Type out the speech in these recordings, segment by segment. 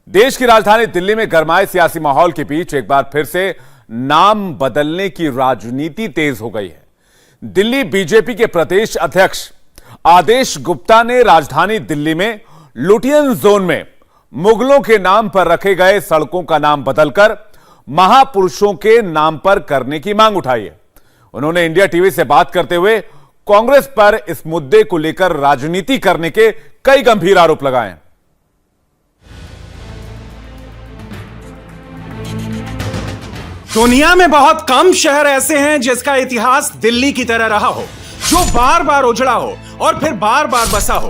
देश की राजधानी दिल्ली में गरमाए सियासी माहौल के बीच एक बार फिर से नाम बदलने की राजनीति तेज हो गई है। दिल्ली बीजेपी के प्रदेश अध्यक्ष आदेश गुप्ता ने राजधानी दिल्ली में लुटियन जोन में मुगलों के नाम पर रखे गए सड़कों का नाम बदलकर महापुरुषों के नाम पर करने की मांग उठाई है। उन्होंने इंडिया टीवी से बात करते हुए कांग्रेस पर इस मुद्दे को लेकर राजनीति करने के कई गंभीर आरोप लगाए हैं। दुनिया में बहुत कम शहर ऐसे हैं जिसका इतिहास दिल्ली की तरह रहा हो, जो बार बार उजड़ा हो और फिर बार बार बसा हो।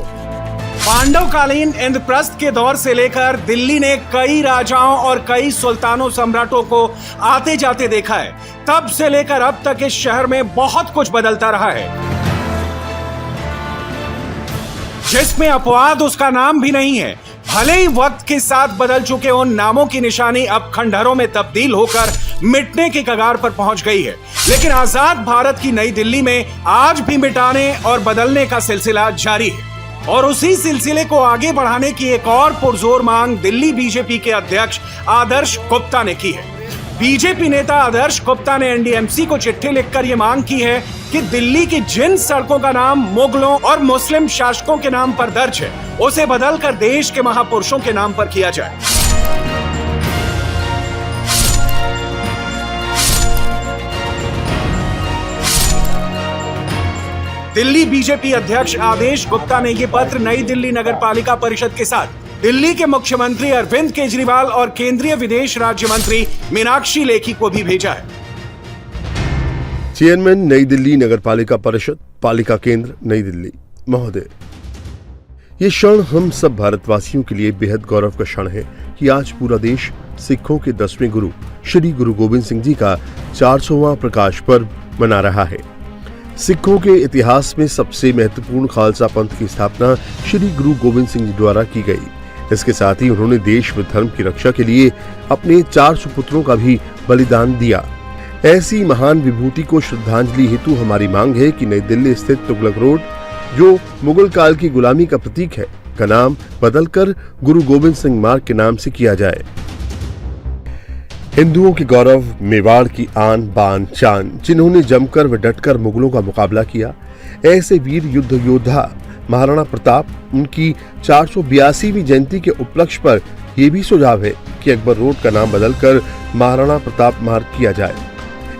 पांडवकालीन इंद्रप्रस्थ के दौर से लेकर दिल्ली ने कई राजाओं और कई सुल्तानों सम्राटों को आते जाते देखा है। तब से लेकर अब तक इस शहर में बहुत कुछ बदलता रहा है, जिसमें अपवाद उसका नाम भी नहीं है। भले ही वक्त के साथ बदल चुके उन नामों की निशानी अब खंडहरों में तब्दील होकर मिटने के कगार पर पहुंच गई है, लेकिन आजाद भारत की नई दिल्ली में आज भी मिटाने और बदलने का सिलसिला जारी है। और उसी सिलसिले को आगे बढ़ाने की एक और पुरजोर मांग दिल्ली बीजेपी के अध्यक्ष आदर्श गुप्ता ने की है। बीजेपी नेता आदर्श गुप्ता ने एनडीएमसी को चिट्ठी लिखकर यह मांग की है कि दिल्ली की जिन सड़कों का नाम मुगलों और मुस्लिम शासकों के नाम पर दर्ज है, उसे बदलकर देश के महापुरुषों के नाम पर किया जाए। दिल्ली बीजेपी अध्यक्ष आदेश गुप्ता ने यह पत्र नई दिल्ली नगर पालिका परिषद के साथ दिल्ली के मुख्यमंत्री अरविंद केजरीवाल और केंद्रीय विदेश राज्य मंत्री मीनाक्षी लेखी को भी भेजा है। चेयरमैन नई दिल्ली नगर पालिका परिषद, पालिका केंद्र नई दिल्ली महोदय, ये क्षण हम सब भारतवासियों के लिए बेहद गौरव का क्षण है कि आज पूरा देश सिखों के 10वें गुरु श्री गुरु गोविंद सिंह जी का 400वां प्रकाश पर्व मना रहा है। सिखों के इतिहास में सबसे महत्वपूर्ण खालसा पंथ की स्थापना श्री गुरु गोविंद सिंह जी द्वारा की गई। इसके साथ ही उन्होंने देश व धर्म की रक्षा के लिए अपने 4 सुपुत्रों का भी बलिदान दिया। ऐसी महान विभूति को श्रद्धांजलि हेतु हमारी मांग है कि नई दिल्ली स्थित तुगलक रोड, जो मुगल काल की गुलामी का प्रतीक है, का नाम बदलकर गुरु गोविंद सिंह मार्ग के नाम से किया जाए। हिंदुओं के गौरव, मेवाड़ की आन बान शान, जिन्होंने जमकर व डटकर मुगलों का मुकाबला किया, ऐसे वीर युद्ध योद्धा महाराणा प्रताप, उनकी 482वीं जयंती के उपलक्ष्य पर यह भी सुझाव है कि अकबर रोड का नाम बदलकर महाराणा प्रताप मार्ग किया जाए।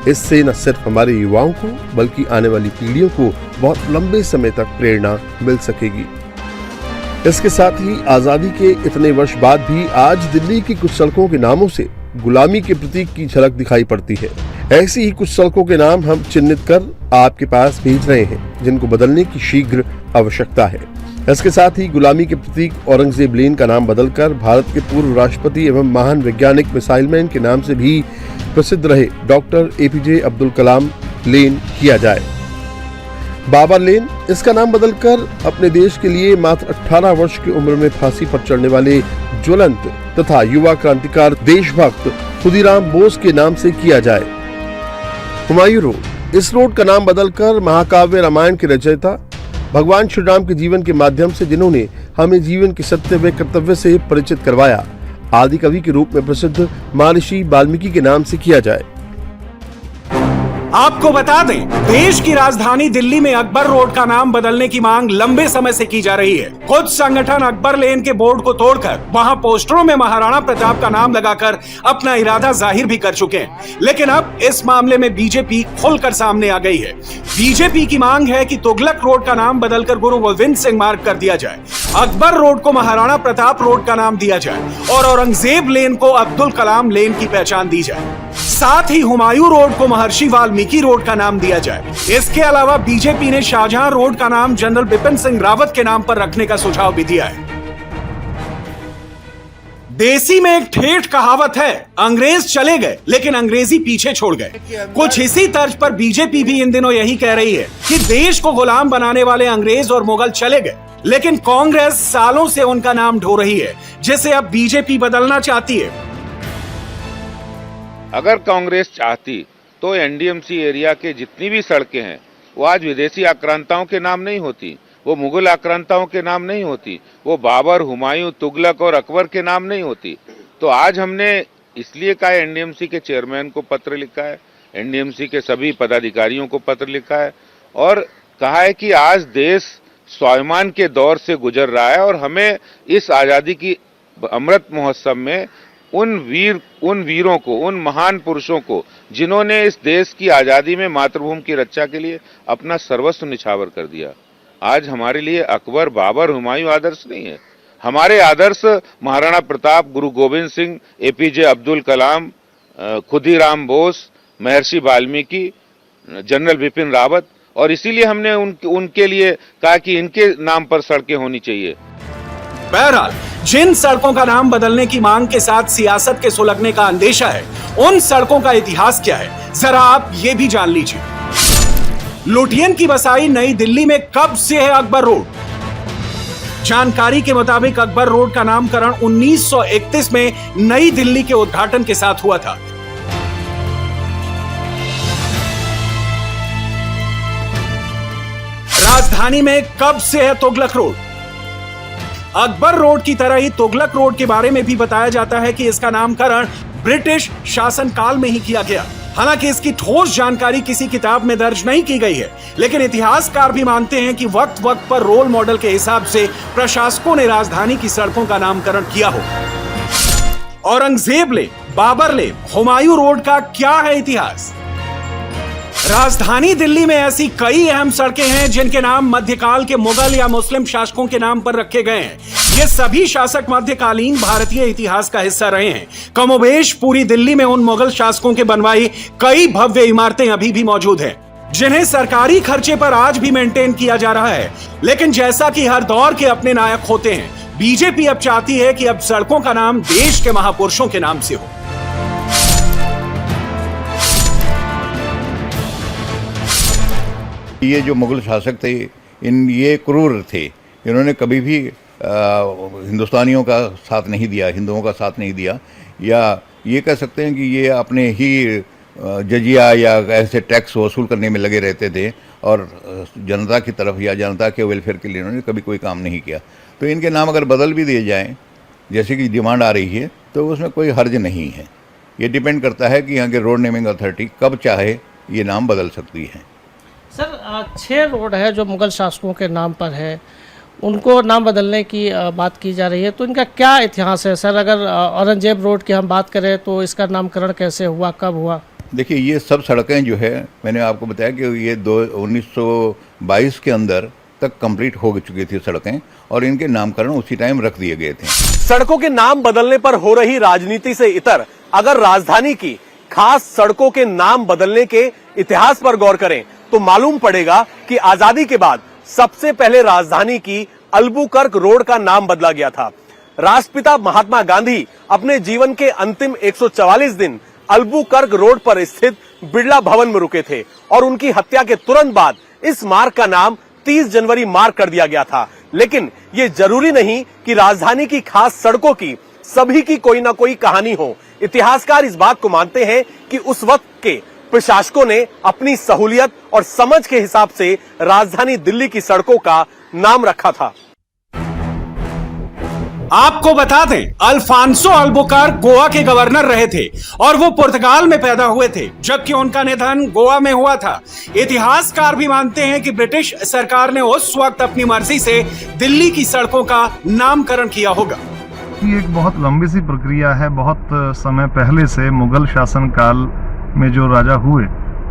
इससे न सिर्फ हमारे युवाओं को बल्कि आने वाली पीढ़ियों को बहुत लंबे समय तक प्रेरणा मिल सकेगी। इसके साथ ही आजादी के इतने वर्ष बाद भी आज दिल्ली की कुछ सड़कों के नामों से गुलामी के प्रतीक की झलक दिखाई पड़ती है। ऐसी ही कुछ सड़कों के नाम हम चिन्हित कर आपके पास भेज रहे हैं, जिनको बदलने की शीघ्र आवश्यकता है। इसके साथ ही गुलामी के प्रतीक औरंगजेब लेन का नाम बदलकर भारत के पूर्व राष्ट्रपति एवं महान वैज्ञानिक मिसाइल मैन के नाम से भी प्रसिद्ध रहे डॉक्टर एपीजे अब्दुल कलाम लेन किया जाए। बाबर लेन, इसका नाम बदलकर अपने देश के लिए मात्र 18 वर्ष की उम्र में फांसी पर चढ़ने वाले ज्वलंत तथा युवा क्रांतिकार देशभक्त खुदीराम बोस के नाम से किया जाए। हुमायूं रोड, इस रोड का नाम बदलकर महाकाव्य रामायण के रचयिता भगवान श्री राम के जीवन के माध्यम से, जिन्होंने हमें जीवन के सत्य व कर्तव्य से परिचित करवाया, आदि कवि के रूप में प्रसिद्ध महर्षि वाल्मीकि के नाम से किया जाए। आपको बता दें, देश की राजधानी दिल्ली में अकबर रोड का नाम बदलने की मांग लंबे समय से की जा रही है। कुछ संगठन अकबर लेन के बोर्ड को तोड़कर वहां पोस्टरों में महाराणा प्रताप का नाम लगाकर अपना इरादा जाहिर भी कर चुके हैं, लेकिन अब इस मामले में बीजेपी खुलकर सामने आ गई है। बीजेपी की मांग है कि तुगलक रोड का नाम बदलकर गुरु गोविंद सिंह मार्ग कर दिया जाए, अकबर रोड को महाराणा प्रताप रोड का नाम दिया जाए और औरंगजेब लेन को अब्दुल कलाम लेन की पहचान दी जाए। साथ ही हुमायूं रोड को महर्षि वाल्मीकि रोड का नाम दिया जाए। इसके अलावा बीजेपी ने शाहजहां रोड का नाम जनरल बिपिन सिंह रावत के नाम पर रखने का सुझाव भी दिया है। देसी में एक ठेठ कहावत है, अंग्रेज चले गए लेकिन अंग्रेजी पीछे छोड़ गए। कुछ इसी तर्ज पर बीजेपी भी इन दिनों यही कह रही है कि देश को गुलाम बनाने वाले अंग्रेज और मुगल चले गए, लेकिन कांग्रेस सालों से उनका नाम ढो रही है, जिसे अब बीजेपी बदलना चाहती है। अगर कांग्रेस चाहती तो एनडीएमसी एरिया के जितनी भी सड़कें हैं वो आज विदेशी आक्रांताओं के नाम नहीं होती, वो मुगल आक्रांताओं के नाम नहीं होती, वो बाबर, हुमायूं, तुगलक और अकबर के नाम नहीं होती। तो आज हमने इसलिए कहा एनडीएमसी के चेयरमैन को पत्र लिखा है, एनडीएमसी के सभी पदाधिकारियों को पत्र लिखा है और कहा है कि आज देश स्वाभिमान के दौर से गुजर रहा है और हमें इस आजादी की अमृत महोत्सव में उन वीरों को, उन महान पुरुषों को जिन्होंने इस देश की आजादी में मातृभूमि की रक्षा के लिए अपना सर्वस्व निछावर कर दिया। आज हमारे लिए अकबर, बाबर, हुमायूं आदर्श नहीं है। हमारे आदर्श महाराणा प्रताप, गुरु गोविंद सिंह, एपीजे अब्दुल कलाम, खुदीराम बोस, महर्षि वाल्मीकि, जनरल बिपिन रावत, और इसीलिए हमने उनके लिए कहा कि इनके नाम पर सड़कें होनी चाहिए। बहरहाल जिन सड़कों का नाम बदलने की मांग के साथ सियासत के सुलगने का अंदेशा है, उन सड़कों का इतिहास क्या है, जरा आप ये भी जान लीजिए। लुटियन की बसाई नई दिल्ली में कब से है अकबर रोड? जानकारी के मुताबिक अकबर रोड का नामकरण 1931 में नई दिल्ली के उद्घाटन के साथ हुआ था। राजधानी में कब से है तुगलक रोड? अकबर रोड की तरह ही तुगलक रोड के बारे में भी बताया जाता है कि इसका नामकरण ब्रिटिश शासनकाल में ही किया गया। हालांकि इसकी ठोस जानकारी किसी किताब में दर्ज नहीं की गई है, लेकिन इतिहासकार भी मानते हैं कि वक्त वक्त पर रोल मॉडल के हिसाब से प्रशासकों ने राजधानी की सड़कों का नामकरण किया हो। औरंगजेब लेन, बाबर लेन, हुमायूं रोड का क्या है इतिहास? राजधानी दिल्ली में ऐसी कई अहम सड़कें हैं जिनके नाम मध्यकाल के मुगल या मुस्लिम शासकों के नाम पर रखे गए हैं। ये सभी शासक मध्यकालीन भारतीय इतिहास का हिस्सा रहे हैं। कमोबेश पूरी दिल्ली में उन मुगल शासकों के बनवाई कई भव्य इमारतें अभी भी मौजूद हैं, जिन्हें सरकारी खर्चे पर आज भी मेंटेन किया जा रहा है। लेकिन जैसा कि हर दौर के अपने नायक होते हैं, बीजेपी अब चाहती है कि अब सड़कों का नाम देश के महापुरुषों के नाम से हो। ये जो मुगल शासक थे, ये क्रूर थे। इन्होंने कभी भी हिंदुस्तानियों का साथ नहीं दिया, हिंदुओं का साथ नहीं दिया, या ये कह सकते हैं कि ये अपने ही जजिया या ऐसे टैक्स वसूल करने में लगे रहते थे और जनता की तरफ या जनता के वेलफेयर के लिए इन्होंने कभी कोई काम नहीं किया। तो इनके नाम अगर बदल भी दिए जाएं, जैसे कि डिमांड आ रही है, तो उसमें कोई हर्ज नहीं है। ये डिपेंड करता है कि यहाँ के रोड नेमिंग अथॉरिटी कब चाहे ये नाम बदल सकती है। सर 6 रोड है जो मुगल शासकों के नाम पर है, उनको नाम बदलने की बात की जा रही है, तो इनका क्या इतिहास है सर? अगर औरंगजेब रोड की हम बात करें तो इसका नामकरण कैसे हुआ, कब हुआ? देखिए, ये सब सड़कें जो है, मैंने आपको बताया कि ये 1922 के अंदर तक कंप्लीट हो चुकी थी सड़कें, और इनके नामकरण उसी टाइम रख दिए गए थे। सड़कों के नाम बदलने पर हो रही राजनीति से इतर अगर राजधानी की खास सड़कों के नाम बदलने के इतिहास पर गौर करें तो मालूम पड़ेगा कि आजादी के बाद सबसे पहले राजधानी की अल्बुकर्क रोड का नाम बदला गया था। राष्ट्रपिता महात्मा गांधी अपने जीवन के अंतिम 144 दिन अल्बुकर्क रोड पर स्थित बिड़ला भवन में रुके थे और उनकी हत्या के तुरंत बाद इस मार्ग का नाम 30 जनवरी मार्ग कर दिया गया था। लेकिन ये जरूरी नहीं कि राजधानी की खास सड़कों की सभी की कोई ना कोई कहानी हो। इतिहासकार इस बात को मानते हैं कि उस वक्त के प्रशासकों ने अपनी सहूलियत और समझ के हिसाब से राजधानी दिल्ली की सड़कों का नाम रखा था। आपको बता दें, अल्फांसो अल्बुकर्क गोवा के गवर्नर रहे थे और वो पुर्तगाल में पैदा हुए थे, जबकि उनका निधन गोवा में हुआ था। इतिहासकार भी मानते हैं कि ब्रिटिश सरकार ने उस वक्त अपनी मर्जी से दिल्ली की सड़कों का नामकरण किया होगा। ये एक बहुत लंबी सी प्रक्रिया है। बहुत समय पहले से मुगल शासन काल में जो राजा हुए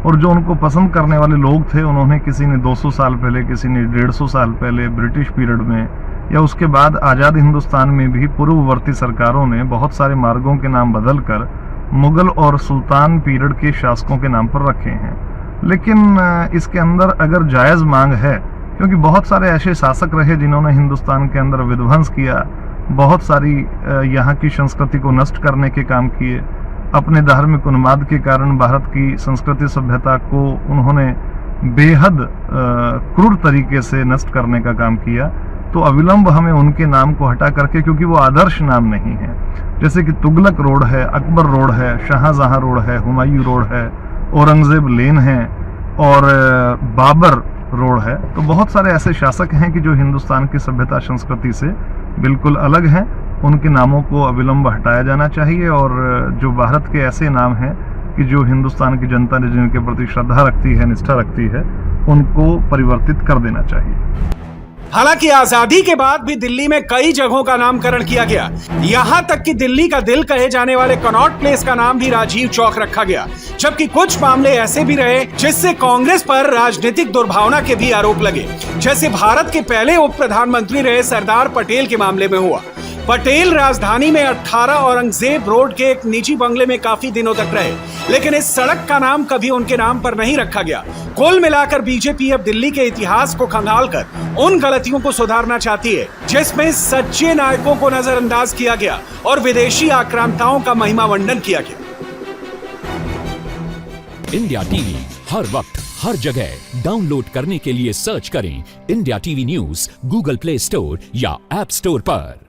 और जो उनको पसंद करने वाले लोग थे, उन्होंने किसी ने 200 साल पहले, किसी ने 150 साल पहले ब्रिटिश पीरियड में, या उसके बाद आज़ाद हिंदुस्तान में भी पूर्ववर्ती सरकारों ने बहुत सारे मार्गों के नाम बदलकर मुगल और सुल्तान पीरियड के शासकों के नाम पर रखे हैं। लेकिन इसके अंदर अगर जायज़ मांग है, क्योंकि बहुत सारे ऐसे शासक रहे जिन्होंने हिंदुस्तान के अंदर विध्वंस किया, बहुत सारी यहाँ की संस्कृति को नष्ट करने के काम किए, अपने धार्मिक उन्माद के कारण भारत की संस्कृति सभ्यता को उन्होंने बेहद क्रूर तरीके से नष्ट करने का काम किया। तो अविलंब हमें उनके नाम को हटा करके, क्योंकि वो आदर्श नाम नहीं है, जैसे कि तुगलक रोड है, अकबर रोड है, शाहजहां रोड है, हुमायूं रोड है, औरंगजेब लेन है और बाबर रोड है। तो बहुत सारे ऐसे शासक हैं कि जो हिंदुस्तान की सभ्यता संस्कृति से बिल्कुल अलग हैं, उनके नामों को अविलंब हटाया जाना चाहिए और जो भारत के ऐसे नाम हैं कि जो हिंदुस्तान की जनता ने जिनके प्रति श्रद्धा रखती है, निष्ठा रखती है, उनको परिवर्तित कर देना चाहिए। हालांकि आजादी के बाद भी दिल्ली में कई जगहों का नामकरण किया गया। यहां तक कि दिल्ली का दिल कहे जाने वाले कनॉट प्लेस का नाम भी राजीव चौक रखा गया। जबकि कुछ मामले ऐसे भी रहे जिससे कांग्रेस पर राजनीतिक दुर्भावना के भी आरोप लगे, जैसे भारत के पहले उप प्रधानमंत्री रहे सरदार पटेल के मामले में हुआ। पटेल राजधानी में 18 औरंगजेब रोड के एक निजी बंगले में काफी दिनों तक रहे, लेकिन इस सड़क का नाम कभी उनके नाम पर नहीं रखा गया। कुल मिलाकर बीजेपी अब दिल्ली के इतिहास को खंगालकर उन गलतियों को सुधारना चाहती है जिसमें सच्चे नायकों को नजरअंदाज किया गया और विदेशी आक्रांताओं का महिमामंडन किया गया। इंडिया टीवी हर वक्त हर जगह डाउनलोड करने के लिए सर्च करें India TV news Google play store या ऐप स्टोर पर।